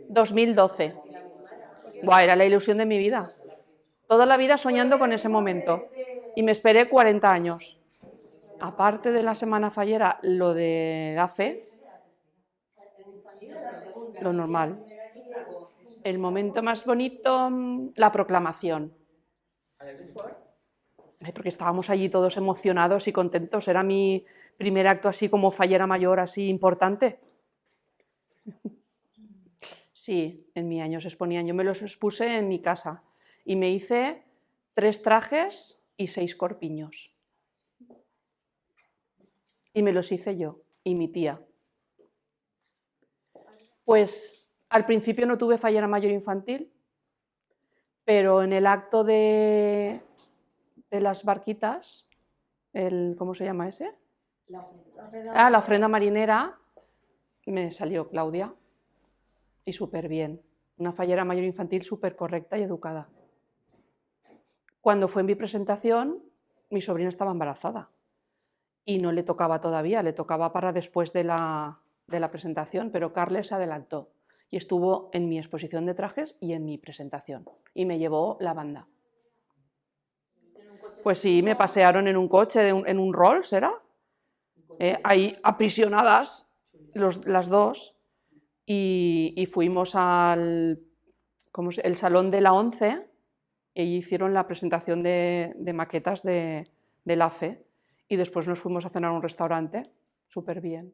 2012. Buah, era la ilusión de mi vida. Toda la vida soñando con ese momento. Y me esperé 40 años. Aparte de la semana fallera, lo de la fe, lo normal. El momento más bonito, la proclamación. Porque estábamos allí todos emocionados y contentos. Era mi primer acto así como fallera mayor, así importante. Sí, en mi año se exponían. Yo me los expuse en mi casa y me hice 3 trajes y 6 corpiños. Y me los hice yo y mi tía. Pues al principio no tuve fallera mayor infantil, pero en el acto de las barquitas, ¿cómo se llama ese? La ofrenda marinera, me salió Claudia. Y súper bien. Una fallera mayor infantil súper correcta y educada. Cuando fue mi presentación, mi sobrina estaba embarazada y no le tocaba todavía, le tocaba para después de la presentación, pero Carles se adelantó y estuvo en mi exposición de trajes y en mi presentación y me llevó la banda. Pues sí, me pasearon en un coche, en un Rolls, ¿era? Ahí aprisionadas las dos. Y fuimos al el salón de la ONCE y hicieron la presentación de maquetas de la FE y después nos fuimos a cenar a un restaurante, súper bien.